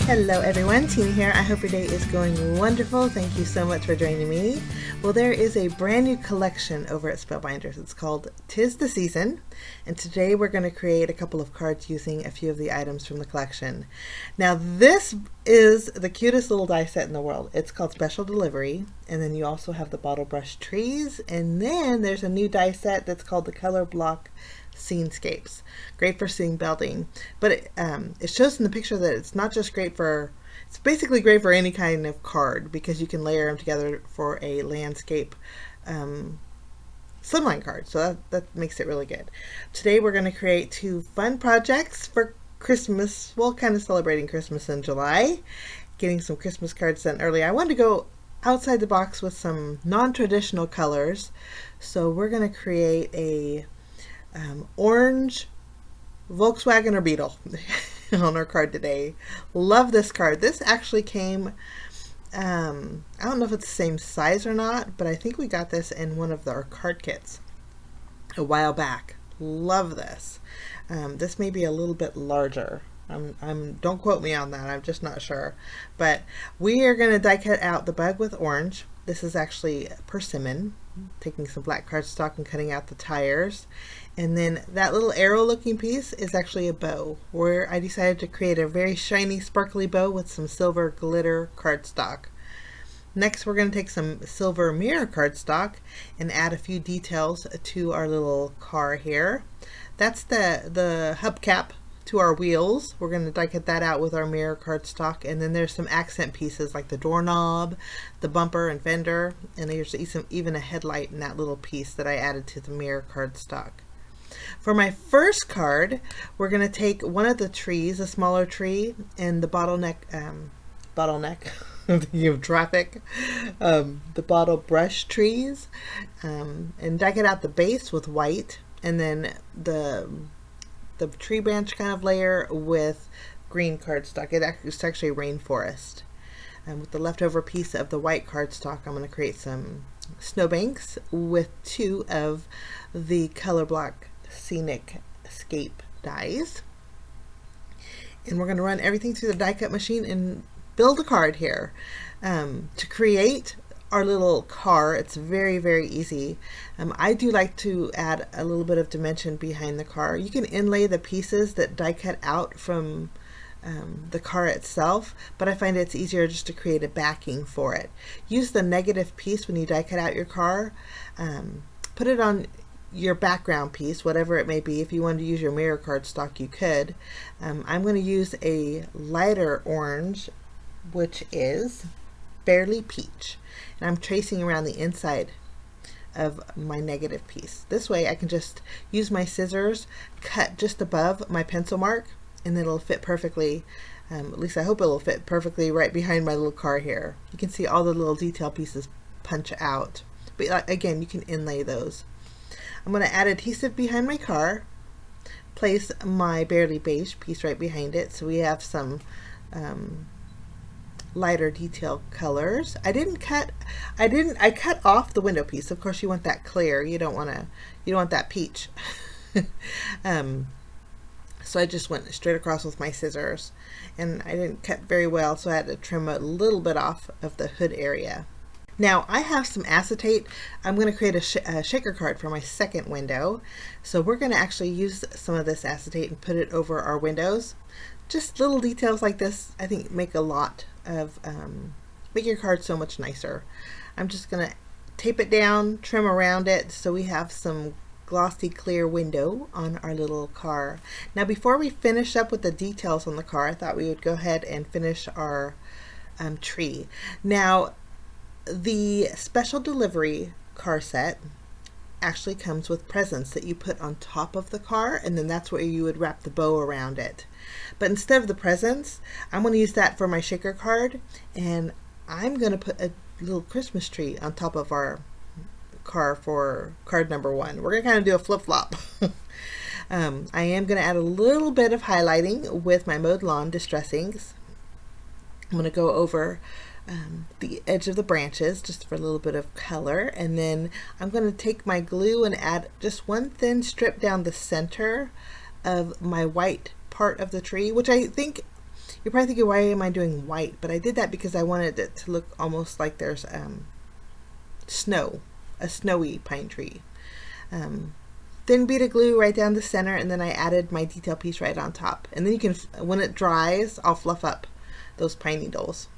Hello everyone, Tina here. I hope your day is going wonderful. Thank you so much for joining me. Well, there is a brand new collection over at Spellbinders. It's called 'Tis the Season, and today we're going to create a couple of cards using a few of the items from the collection. Now this is the cutest little die set in the world. It's called Special Delivery, and then you also have the bottle brush trees, and then there's a new die set that's called the Color Block Scenescapes. Great for scene building, but it shows in the picture that it's not just great for, it's basically great for any kind of card because you can layer them together for a landscape slimline card. So that makes it really good. Today we're going to create two fun projects for Christmas. Well, kind of celebrating Christmas in July, getting some Christmas cards done early. I wanted to go outside the box with some non-traditional colors, so we're going to create a orange Volkswagen or Beetle on our card today. Love this card. This actually came, I don't know if it's the same size or not, but I think we got this in one of our card kits a while back. Love this. This may be a little bit larger. Don't quote me on that. I'm just not sure. But we are going to die cut out the bug with orange. This is actually persimmon. Taking some black cardstock and cutting out the tires. And then that little arrow looking piece is actually a bow, where I decided to create a very shiny sparkly bow with some silver glitter cardstock. Next we're going to take some silver mirror cardstock and add a few details to our little car here. That's the hubcap to our wheels. We're going to die cut that out with our mirror cardstock, and then there's some accent pieces like the doorknob, the bumper and fender, and there's even a headlight in that little piece that I added to the mirror cardstock. For my first card, we're going to take one of the trees, a smaller tree, and the bottleneck, you have traffic, the bottle brush trees, and die cut out the base with white, and then the tree branch kind of layer with green cardstock. It's actually a rainforest. And with the leftover piece of the white cardstock, I'm going to create some snowbanks with two of the Color Block Scenic Scape dies. And we're going to run everything through the die cut machine and build a card here. To create our little car, it's very, very easy. I do like to add a little bit of dimension behind the car. You can inlay the pieces that die cut out from the car itself, but I find it's easier just to create a backing for it. Use the negative piece when you die cut out your car. Put it on your background piece, whatever it may be. If you wanted to use your mirror cardstock, you could. I'm going to use a lighter orange, which is Barely Peach, and I'm tracing around the inside of my negative piece. This way I can just use my scissors, cut just above my pencil mark, and it'll fit perfectly, at least I hope it'll fit perfectly right behind my little car here. You can see all the little detail pieces punch out, but again, you can inlay those. I'm going to add adhesive behind my car, place my Barely Beige piece right behind it, so we have some lighter detail colors. I cut off the window piece. Of course you want that clear. You don't want that peach. So I just went straight across with my scissors, and I didn't cut very well, so I had to trim a little bit off of the hood area. Now I have some acetate. I'm going to create a shaker card for my second window. So we're going to actually use some of this acetate and put it over our windows. Just little details like this, I think, make a lot of, make your card so much nicer. I'm just going to tape it down, trim around it, so we have some glossy clear window on our little car. Now before we finish up with the details on the car, I thought we would go ahead and finish our tree. Now the Special Delivery car set actually comes with presents that you put on top of the car, and then that's where you would wrap the bow around it. But instead of the presents, I'm going to use that for my shaker card, and I'm going to put a little Christmas tree on top of our car for card number 1. We're going to kind of do a flip-flop. I am going to add a little bit of highlighting with my Mowed Lawn Distress Inks. I'm going to go over the edge of the branches just for a little bit of color, and then I'm going to take my glue and add just one thin strip down the center of my white part of the tree, which I think You're probably thinking, why am I doing white? But I did that because I wanted it to look almost like there's snow, a snowy pine tree. Thin bead of glue right down the center, and then I added my detail piece right on top. And then you can, when it dries, I'll fluff up those pine needles.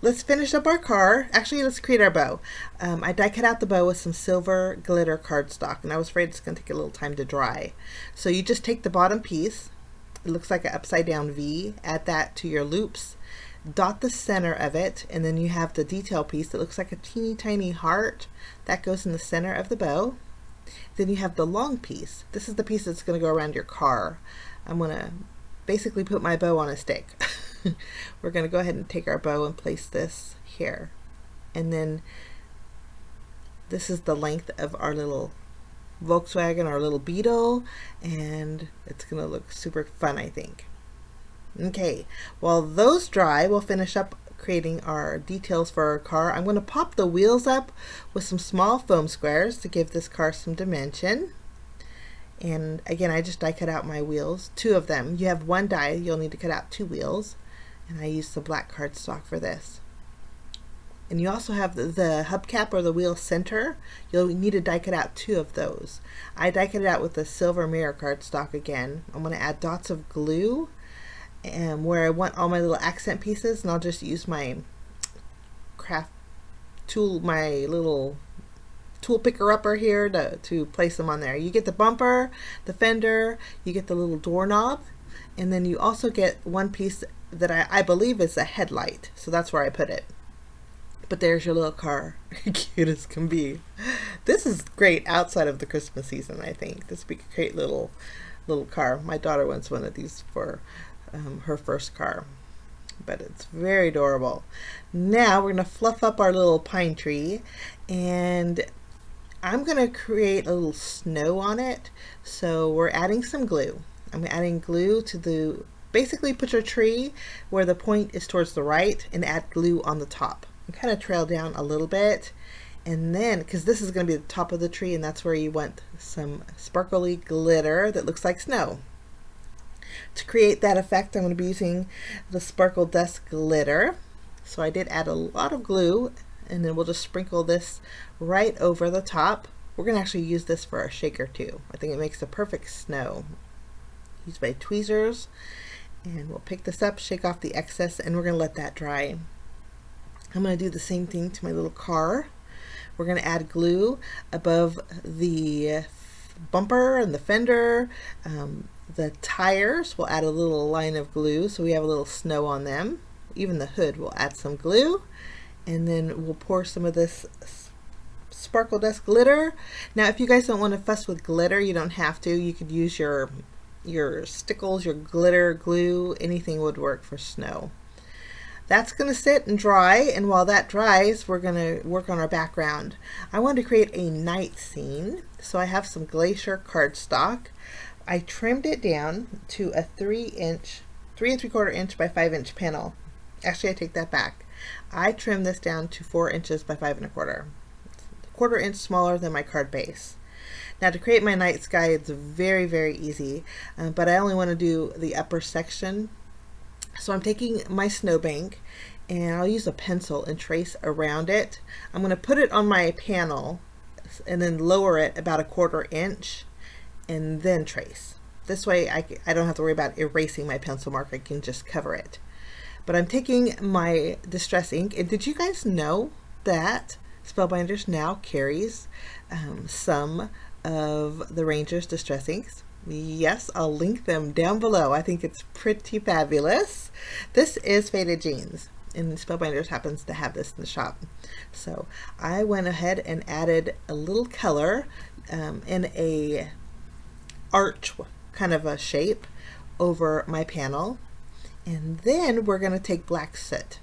Let's finish up our car. Actually, let's create our bow. I die cut out the bow with some silver glitter cardstock, and I was afraid it's going to take a little time to dry. So you just take the bottom piece, it looks like an upside down V, add that to your loops, dot the center of it, and then you have the detail piece that looks like a teeny tiny heart that goes in the center of the bow. Then you have the long piece. This is the piece that's going to go around your car. I'm going to basically put my bow on a stick. We're going to go ahead and take our bow and place this here, and then this is the length of our little Volkswagen, our little Beetle, and it's going to look super fun, I think. Okay, while those dry, we'll finish up creating our details for our car. I'm going to pop the wheels up with some small foam squares to give this car some dimension. And again, I just die cut out my wheels, 2 of them. You have 1 die, you'll need to cut out 2 wheels. And I used the black cardstock for this. And you also have the hubcap or the wheel center. You'll need to die cut out 2 of those. I die cut it out with the silver mirror cardstock again. I'm going to add dots of glue and where I want all my little accent pieces, and I'll just use my craft tool, my little tool picker upper here to place them on there. You get the bumper, the fender, you get the little doorknob, and then you also get one piece that I believe is a headlight, so that's where I put it. But there's your little car. Cute as can be. This is great outside of the Christmas season, I think. This would be a great little car. My daughter wants one of these for her first car, but it's very adorable. Now we're going to fluff up our little pine tree, and I'm going to create a little snow on it. So we're adding some glue. I'm adding glue to basically put your tree where the point is towards the right and add glue on the top. And kind of trail down a little bit, and then, because this is going to be the top of the tree, and that's where you want some sparkly glitter that looks like snow. To create that effect, I'm going to be using the Sparkle Dust glitter. So I did add a lot of glue, and then we'll just sprinkle this right over the top. We're going to actually use this for our shaker too. I think it makes the perfect snow. Use my tweezers, and we'll pick this up, shake off the excess, and we're going to let that dry. I'm going to do the same thing to my little car. We're going to add glue above the bumper and the fender. The tires, we'll add a little line of glue so we have a little snow on them. Even the hood, we'll add some glue, and then we'll pour some of this Sparkle Dust glitter. Now, if you guys don't want to fuss with glitter, you don't have to. You could use your stickles, your glitter, glue, anything would work for snow. That's going to sit and dry, and while that dries, we're going to work on our background. I want to create a night scene, so I have some glacier cardstock. I trimmed it down to a 3 3/4 inch by 5 inch panel. Actually, I take that back. I trimmed this down to 4 inches by 5 1/4. It's a 1/4 inch smaller than my card base. Now, to create my night sky, it's very, very easy, but I only want to do the upper section. So I'm taking my snowbank, and I'll use a pencil and trace around it. I'm going to put it on my panel and then lower it about a 1/4 inch and then trace. This way I don't have to worry about erasing my pencil mark. I can just cover it. But I'm taking my distress ink, and did you guys know that Spellbinders now carries some of the Ranger's distress inks? Yes, I'll link them down below. I think it's pretty fabulous. This is Faded Jeans, and Spellbinders happens to have this in the shop. So I went ahead and added a little color in a arch kind of a shape over my panel, and then we're going to take black soot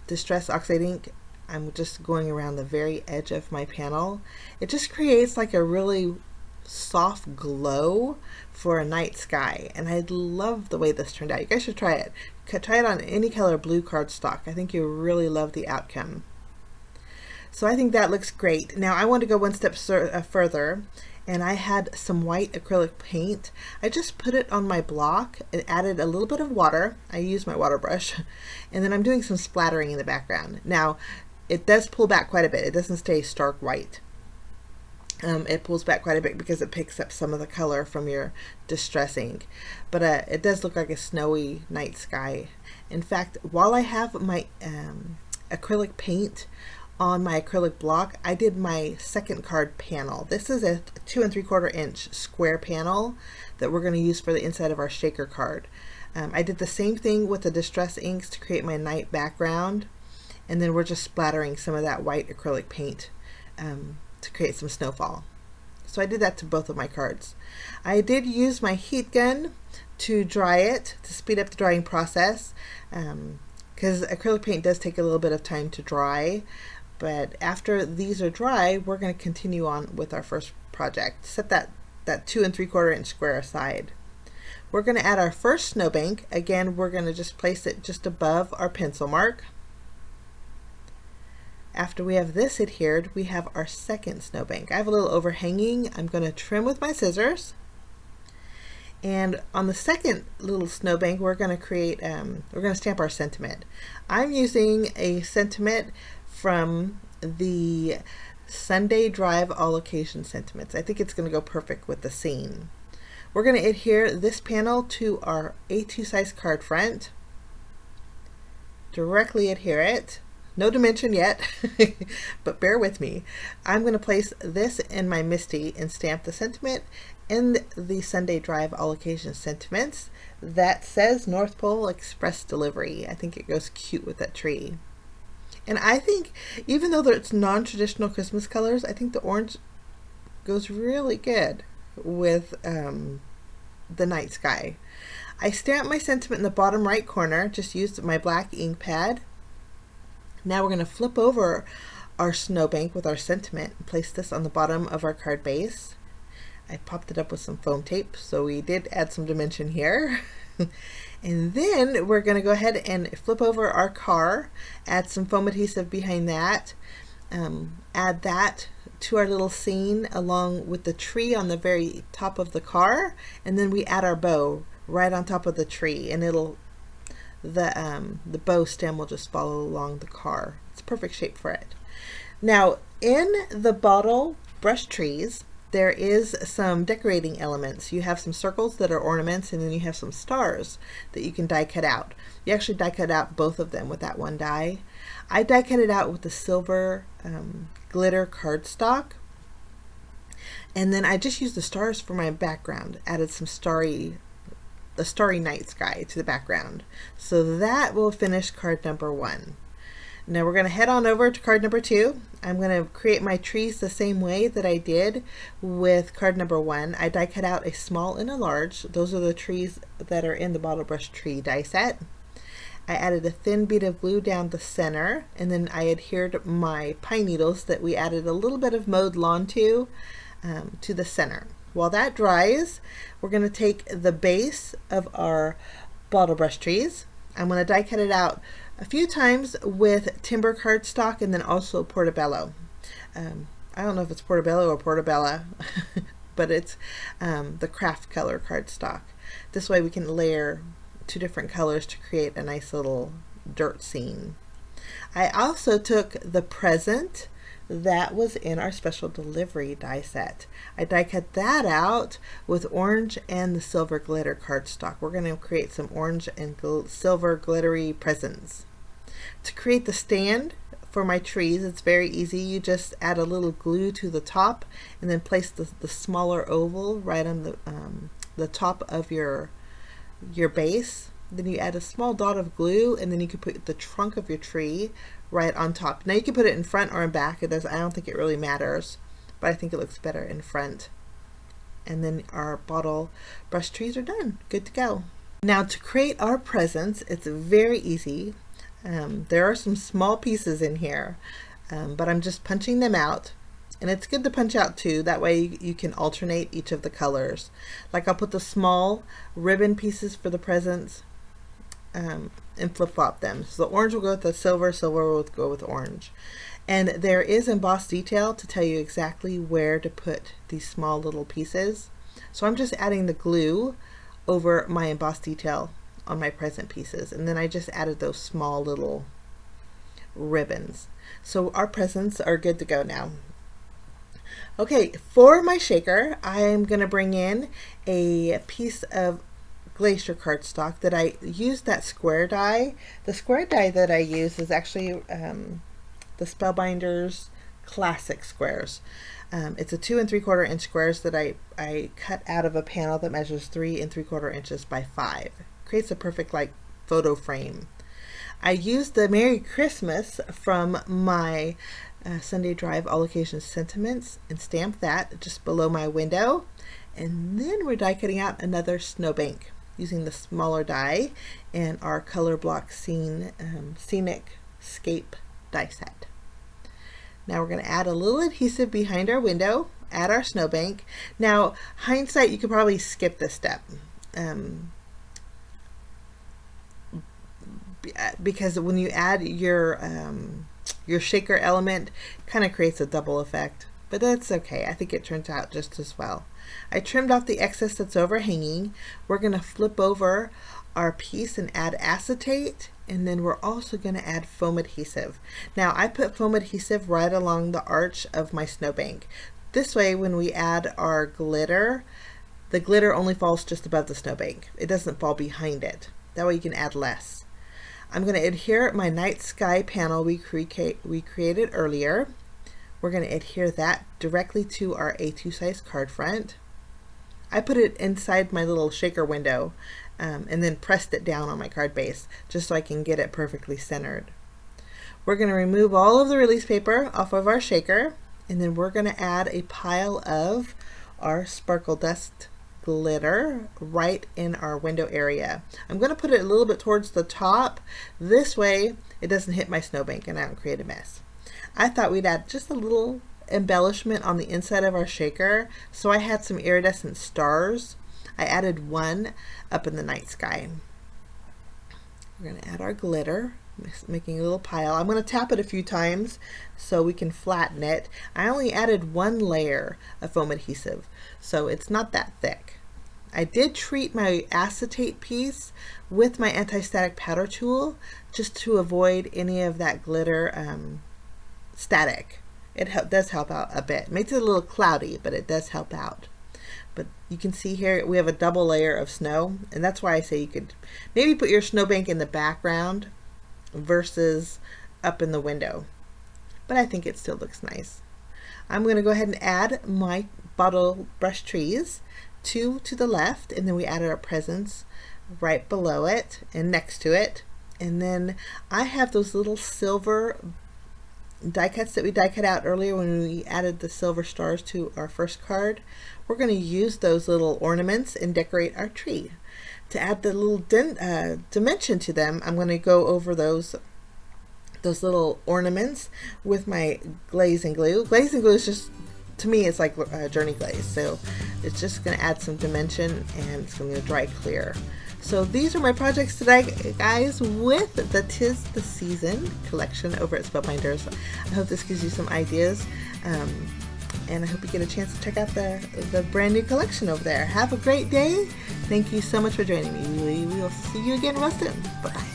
distress oxide ink. I'm just going around the very edge of my panel. It just creates like a really soft glow for a night sky, and I love the way this turned out. You guys should try it. Try it on any color blue cardstock. I think you'll really love the outcome. So I think that looks great. Now I want to go one step further, and I had some white acrylic paint. I just put it on my block and added a little bit of water. I used my water brush, and then I'm doing some splattering in the background. Now, it does pull back quite a bit. It doesn't stay stark white. It pulls back quite a bit because it picks up some of the color from your distress ink. But it does look like a snowy night sky. In fact, while I have my acrylic paint on my acrylic block, I did my second card panel. This is a 2 3/4 inch square panel that we're going to use for the inside of our shaker card. I did the same thing with the distress inks to create my night background, and then we're just splattering some of that white acrylic paint to create some snowfall. So I did that to both of my cards. I did use my heat gun to dry it, to speed up the drying process, because acrylic paint does take a little bit of time to dry. But after these are dry, we're going to continue on with our first project. Set that 2 3/4 inch square aside. We're going to add our first snowbank. Again, we're going to just place it just above our pencil mark. After we have this adhered, we have our second snowbank. I have a little overhanging. I'm going to trim with my scissors. And on the second little snowbank, we're going to create, we're going to stamp our sentiment. I'm using a sentiment from the Sunday Drive All Occasion Sentiments. I think it's going to go perfect with the scene. We're going to adhere this panel to our A2 size card front. Directly adhere it. No dimension yet, but bear with me. I'm going to place this in my MISTI and stamp the sentiment in the Sunday Drive All Occasion Sentiments that says North Pole Express Delivery. I think it goes cute with that tree. And I think, even though it's non-traditional Christmas colors, I think the orange goes really good with the night sky. I stamped my sentiment in the bottom right corner, just used my black ink pad. Now we're going to flip over our snowbank with our sentiment and place this on the bottom of our card base. I popped it up with some foam tape, so we did add some dimension here. And then we're going to go ahead and flip over our car, add some foam adhesive behind that, add that to our little scene along with the tree on the very top of the car, and then we add our bow right on top of the tree, and the bow stem will just follow along the car. It's a perfect shape for it. Now, in the bottle brush trees, there is some decorating elements. You have some circles that are ornaments, and then you have some stars that you can die cut out. You actually die cut out both of them with that one die. I die cut it out with the silver glitter cardstock, and then I just used the stars for my background. Added some starry night sky to the background. So that will finish card number 1. Now we're going to head on over to card number 2. I'm going to create my trees the same way that I did with card number 1. I die cut out a small and a large. Those are the trees that are in the bottle brush tree die set. I added a thin bead of glue down the center, and then I adhered my pine needles that we added a little bit of mowed lawn to the center. While that dries, we're going to take the base of our bottle brush trees. I'm going to die cut it out a few times with timber cardstock and then also portobello. I don't know if it's portobello or portobella, but it's the craft color cardstock. This way we can layer 2 different colors to create a nice little dirt scene. I also took the present that was in our special delivery die set. I die cut that out with orange and the silver glitter cardstock. We're going to create some orange and silver glittery presents. To create the stand for my trees, it's very easy. You just add a little glue to the top and then place the smaller oval right on the top of your base. Then you add a small dot of glue, and then you can put the trunk of your tree right on top. Now you can put it in front or in back. I don't think it really matters, but I think it looks better in front. And then our bottle brush trees are done. Good to go. Now to create our presents, it's very easy. There are some small pieces in here, but I'm just punching them out. And it's good to punch out too, that way you can alternate each of the colors. Like I'll put the small ribbon pieces for the presents and flip-flop them. So the orange will go with the silver, silver will go with orange. And there is embossed detail to tell you exactly where to put these small little pieces. So I'm just adding the glue over my embossed detail on my present pieces, and then I just added those small little ribbons. So our presents are good to go now. Okay, for my shaker, I'm going to bring in a piece of glacier cardstock that I used that square die. The square die that I use is actually the Spellbinders classic squares. It's a 2 3/4 inch squares that I cut out of a panel that measures 3 3/4 inches by 5. Creates a perfect like photo frame. I used the Merry Christmas from my Sunday Drive All Occasions Sentiments and stamped that just below my window. And then we're die cutting out another snowbank using the smaller die and our color block Scenic Scape die set. Now we're going to add a little adhesive behind our window, add our snowbank. Now, hindsight, you could probably skip this step because when you add your shaker element, it kind of creates a double effect, but that's okay. I think it turns out just as well. I trimmed off the excess that's overhanging. We're going to flip over our piece and add acetate, and then we're also going to add foam adhesive. Now I put foam adhesive right along the arch of my snowbank. This way when we add our glitter, the glitter only falls just above the snowbank. It doesn't fall behind it. That way you can add less. I'm going to adhere my night sky panel we created earlier. We're going to adhere that directly to our A2 size card front. I put it inside my little shaker window and then pressed it down on my card base just so I can get it perfectly centered. We're going to remove all of the release paper off of our shaker, and then we're going to add a pile of our sparkle dust glitter right in our window area. I'm going to put it a little bit towards the top. This way it doesn't hit my snowbank and I don't create a mess. I thought we'd add just a little embellishment on the inside of our shaker, so I had some iridescent stars. I added one up in the night sky. We're going to add our glitter, making a little pile. I'm going to tap it a few times so we can flatten it. I only added one layer of foam adhesive, so it's not that thick. I did treat my acetate piece with my anti-static powder tool just to avoid any of that glitter static. It does help out a bit. It makes it a little cloudy, but it does help out. But you can see here we have a double layer of snow, and that's why I say you could maybe put your snowbank in the background versus up in the window. But I think it still looks nice. I'm going to go ahead and add my bottle brush trees, two to the left, and then we added our presents right below it and next to it. And then I have those little silver die cuts that we die cut out earlier when we added the silver stars to our first card. We're going to use those little ornaments and decorate our tree. To add the little dimension to them, I'm going to go over those little ornaments with my glaze and glue. Glaze and glue is just, to me, it's like journey glaze, so it's just going to add some dimension and it's going to dry clear. So these are my projects today, guys, with the 'Tis the Season collection over at Spellbinders. I hope this gives you some ideas, and I hope you get a chance to check out the brand new collection over there. Have a great day. Thank you so much for joining me. We will see you again real soon. Bye-bye.